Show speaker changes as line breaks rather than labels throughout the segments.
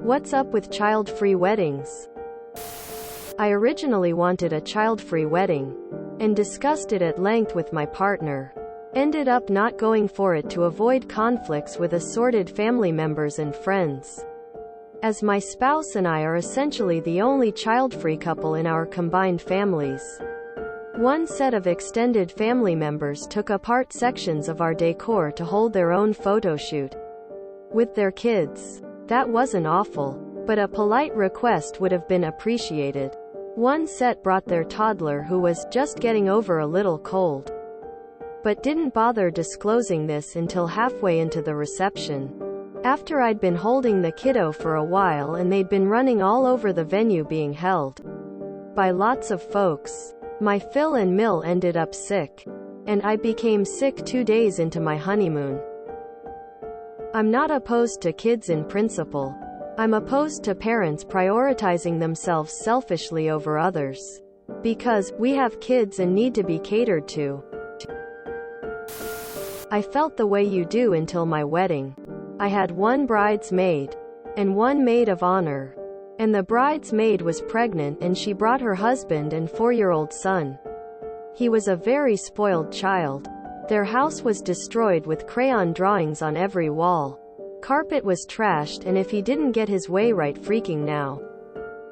What's up with child-free weddings? I originally wanted a child-free wedding, and discussed it at length with my partner. Ended up not going for it to avoid conflicts with assorted family members and friends, as my spouse and I are essentially the only child-free couple in our combined families. One set of extended family members took apart sections of our decor to hold their own photo shoot with their kids. That wasn't awful, but a polite request would have been appreciated. One set brought their toddler who was just getting over a little cold, but didn't bother disclosing this until halfway into the reception, after I'd been holding the kiddo for a while and they'd been running all over the venue being held by lots of folks. My Phil and Mill ended up sick, and I became sick 2 days into my honeymoon. I'm not opposed to kids in principle. I'm opposed to parents prioritizing themselves selfishly over others, because we have kids and need to be catered to. I felt the way you do until my wedding. I had one bridesmaid and one maid of honor, and the bridesmaid was pregnant and she brought her husband and 4-year-old son. He was a very spoiled child. Their house was destroyed with crayon drawings on every wall. Carpet was trashed, and if he didn't get his way right freaking now,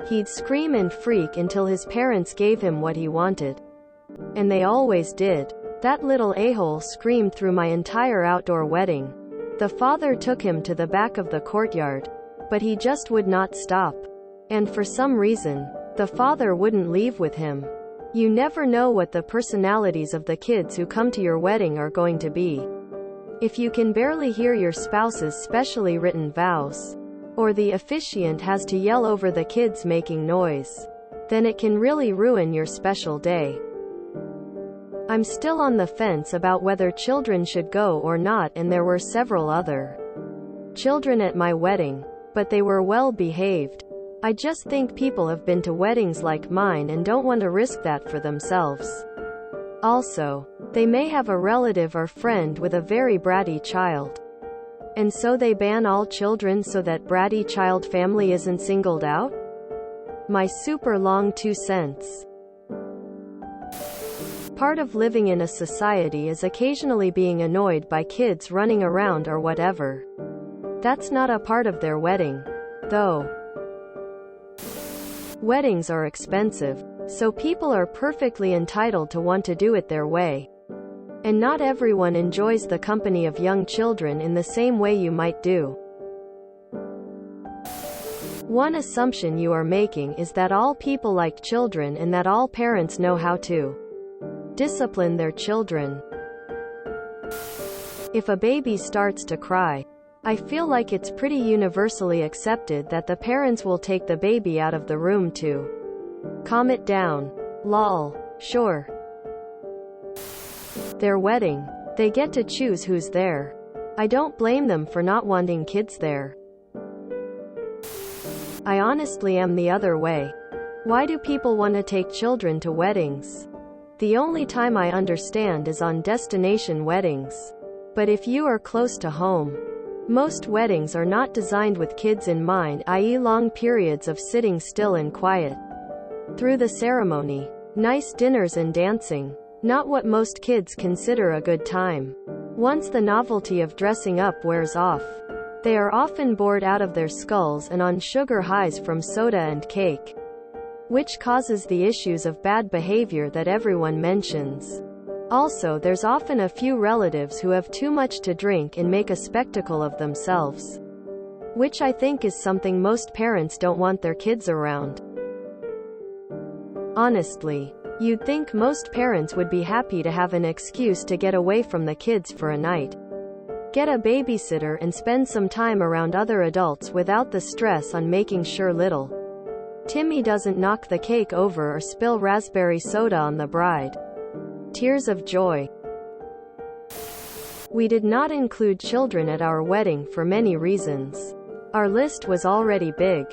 he'd scream and freak until his parents gave him what he wanted. And they always did. That little a-hole screamed through my entire outdoor wedding. The father took him to the back of the courtyard, but he just would not stop. And for some reason, the father wouldn't leave with him. You never know what the personalities of the kids who come to your wedding are going to be. If you can barely hear your spouse's specially written vows, or the officiant has to yell over the kids making noise, then it can really ruin your special day. I'm still on the fence about whether children should go or not, and there were several other children at my wedding, but they were well behaved. I just think people have been to weddings like mine and don't want to risk that for themselves. Also, they may have a relative or friend with a very bratty child, and so they ban all children so that bratty child family isn't singled out? My super long 2 cents. Part of living in a society is occasionally being annoyed by kids running around or whatever. That's not a part of their wedding, though. Weddings are expensive, so people are perfectly entitled to want to do it their way. And not everyone enjoys the company of young children in the same way you might do. One assumption you are making is that all people like children and that all parents know how to discipline their children. If a baby starts to cry, I feel like it's pretty universally accepted that the parents will take the baby out of the room to calm it down. Lol. Sure. Their wedding. They get to choose who's there. I don't blame them for not wanting kids there. I honestly am the other way. Why do people want to take children to weddings? The only time I understand is on destination weddings. But if you are close to home, most weddings are not designed with kids in mind, i.e. long periods of sitting still and quiet through the ceremony. Nice dinners and dancing. Not what most kids consider a good time. Once the novelty of dressing up wears off, they are often bored out of their skulls and on sugar highs from soda and cake, which causes the issues of bad behavior that everyone mentions. Also, there's often a few relatives who have too much to drink and make a spectacle of themselves, which I think is something most parents don't want their kids around. Honestly, you'd think most parents would be happy to have an excuse to get away from the kids for a night. Get a babysitter and spend some time around other adults without the stress on making sure little Timmy doesn't knock the cake over or spill raspberry soda on the bride. Tears of joy. We did not include children at our wedding for many reasons. Our list was already big,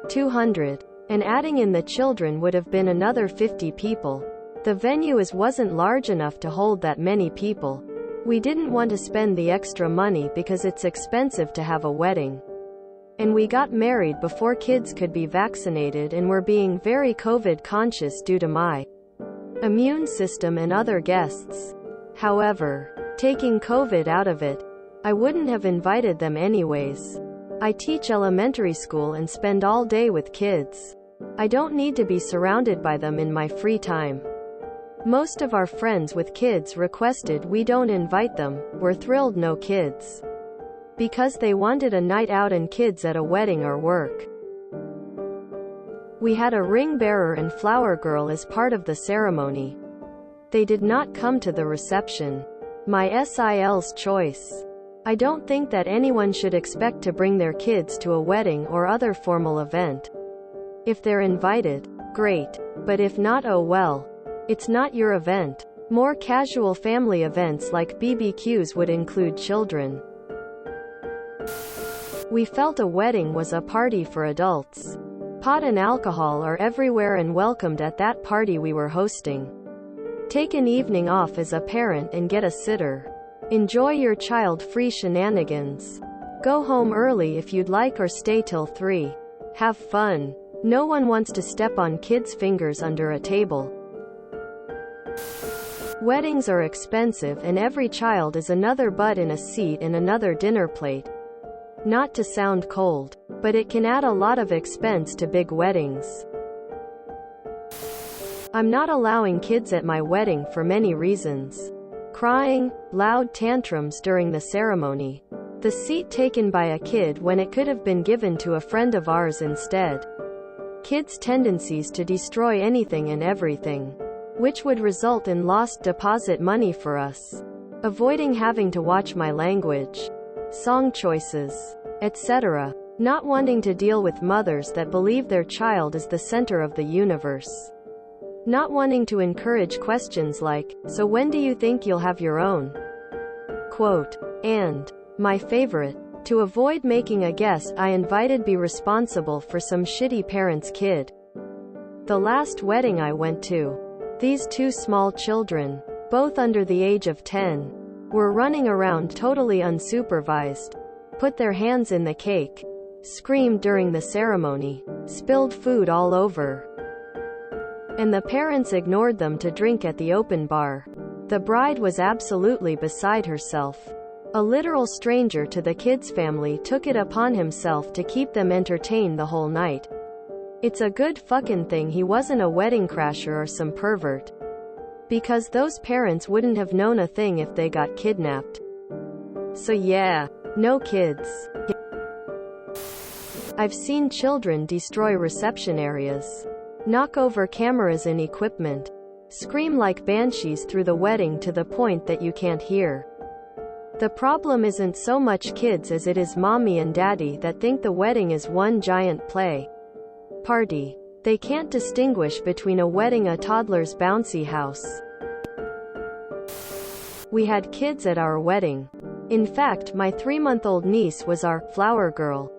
200, and adding in the children would have been another 50 people. The venue wasn't large enough to hold that many people. We didn't want to spend the extra money because it's expensive to have a wedding. And we got married before kids could be vaccinated and were being very COVID conscious due to my immune system and other guests. However, taking COVID out of it, I wouldn't have invited them anyways. I teach elementary school and spend all day with kids. I don't need to be surrounded by them in my free time. Most of our friends with kids requested we don't invite them, we're thrilled no kids. Because they wanted a night out and kids at a wedding or work. We had a ring bearer and flower girl as part of the ceremony. They did not come to the reception. My SIL's choice. I don't think that anyone should expect to bring their kids to a wedding or other formal event. If they're invited, great. But if not, oh well. It's not your event. More casual family events like BBQs would include children. We felt a wedding was a party for adults. Pot and alcohol are everywhere and welcomed at that party we were hosting. Take an evening off as a parent and get a sitter. Enjoy your child-free shenanigans. Go home early if you'd like or stay till 3. Have fun. No one wants to step on kids' fingers under a table. Weddings are expensive and every child is another butt in a seat and another dinner plate. Not to sound cold, but it can add a lot of expense to big weddings. I'm not allowing kids at my wedding for many reasons. Crying, loud tantrums during the ceremony. The seat taken by a kid when it could have been given to a friend of ours instead. Kids' tendencies to destroy anything and everything, which would result in lost deposit money for us. Avoiding having to watch my language, song choices, etc. Not wanting to deal with mothers that believe their child is the center of the universe. Not wanting to encourage questions like, so when do you think you'll have your own? Quote. And, my favorite, to avoid making a guess I invited be responsible for some shitty parent's kid. The last wedding I went to, these two small children, both under the age of 10, were running around totally unsupervised, put their hands in the cake, screamed during the ceremony, spilled food all over. And the parents ignored them to drink at the open bar. The bride was absolutely beside herself. A literal stranger to the kids' family took it upon himself to keep them entertained the whole night. It's a good fucking thing he wasn't a wedding crasher or some pervert. Because those parents wouldn't have known a thing if they got kidnapped. So yeah, no kids. I've seen children destroy reception areas, knock over cameras and equipment, scream like banshees through the wedding to the point that you can't hear. The problem isn't so much kids as it is mommy and daddy that think the wedding is one giant play party. They can't distinguish between a wedding and a toddler's bouncy house. We had kids at our wedding. In fact, my 3-month-old niece was our flower girl.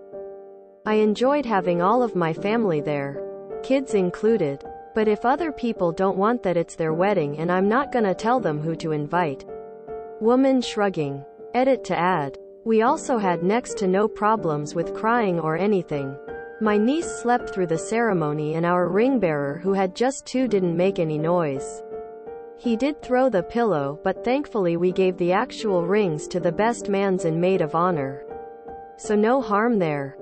I enjoyed having all of my family there, kids included. But if other people don't want that, it's their wedding and I'm not gonna tell them who to invite. Woman shrugging. Edit to add. We also had next to no problems with crying or anything. My niece slept through the ceremony and our ring bearer, who had just 2, didn't make any noise. He did throw the pillow, but thankfully we gave the actual rings to the best mans and maid of honor. So no harm there.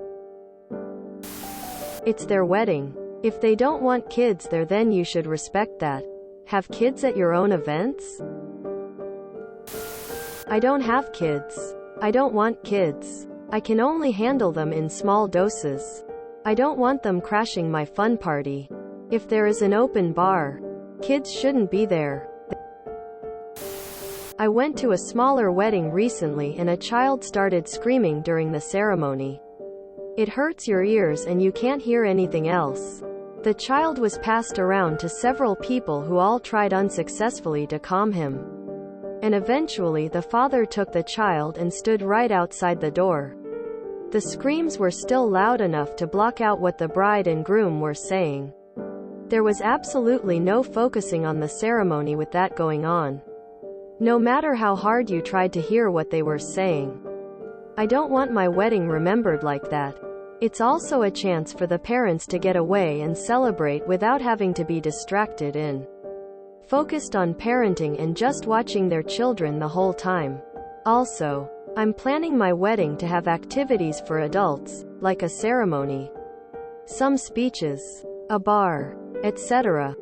It's their wedding. If they don't want kids there, then you should respect that. Have kids at your own events? I don't have kids. I don't want kids. I can only handle them in small doses. I don't want them crashing my fun party. If there is an open bar, kids shouldn't be there. I went to a smaller wedding recently and a child started screaming during the ceremony. It hurts your ears and you can't hear anything else. The child was passed around to several people who all tried unsuccessfully to calm him. And eventually the father took the child and stood right outside the door. The screams were still loud enough to block out what the bride and groom were saying. There was absolutely no focusing on the ceremony with that going on. No matter how hard you tried to hear what they were saying. I don't want my wedding remembered like that. It's also a chance for the parents to get away and celebrate without having to be distracted and focused on parenting and just watching their children the whole time. Also, I'm planning my wedding to have activities for adults, like a ceremony, some speeches, a bar, etc.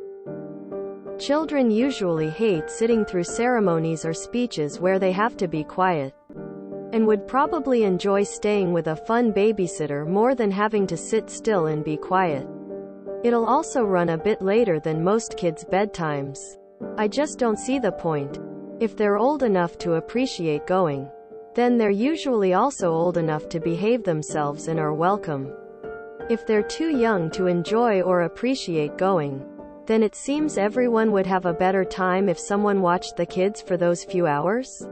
Children usually hate sitting through ceremonies or speeches where they have to be quiet, and would probably enjoy staying with a fun babysitter more than having to sit still and be quiet. It'll also run a bit later than most kids' bedtimes. I just don't see the point. If they're old enough to appreciate going, then they're usually also old enough to behave themselves and are welcome. If they're too young to enjoy or appreciate going, then it seems everyone would have a better time if someone watched the kids for those few hours.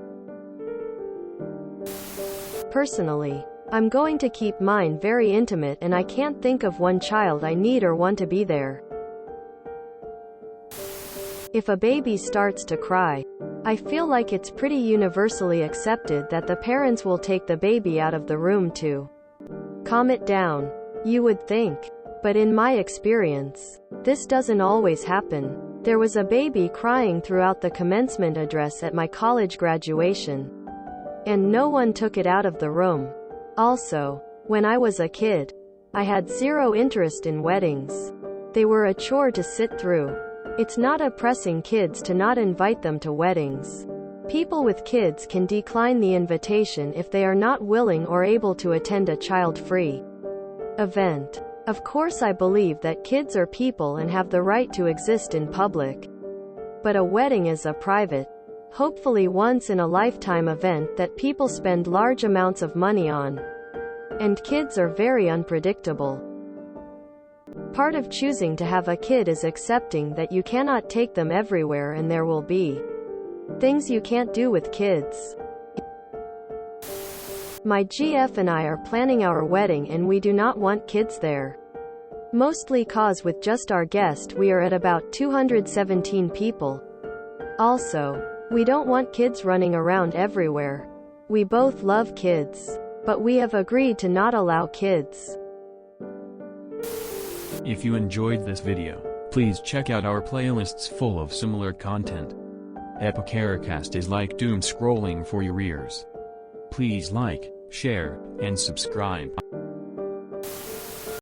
Personally, I'm going to keep mine very intimate, and I can't think of one child I need or want to be there. If a baby starts to cry, I feel like it's pretty universally accepted that the parents will take the baby out of the room to calm it down. You would think. But in my experience, this doesn't always happen. There was a baby crying throughout the commencement address at my college graduation, and no one took it out of the room. Also, when I was a kid, I had zero interest in weddings. They were a chore to sit through. It's not oppressing kids to not invite them to weddings. People with kids can decline the invitation if they are not willing or able to attend a child-free event. Of course, I believe that kids are people and have the right to exist in public. But a wedding is a private, hopefully once-in-a-lifetime event that people spend large amounts of money on. And kids are very unpredictable. Part of choosing to have a kid is accepting that you cannot take them everywhere, and there will be things you can't do with kids. My GF and I are planning our wedding, and we do not want kids there. Mostly cause with just our guest we are at about 217 people. Also, we don't want kids running around everywhere. We both love kids, but we have agreed to not allow kids.
If you enjoyed this video, please check out our playlists full of similar content. Epicaricast is like doom scrolling for your ears. Please like, share, and subscribe.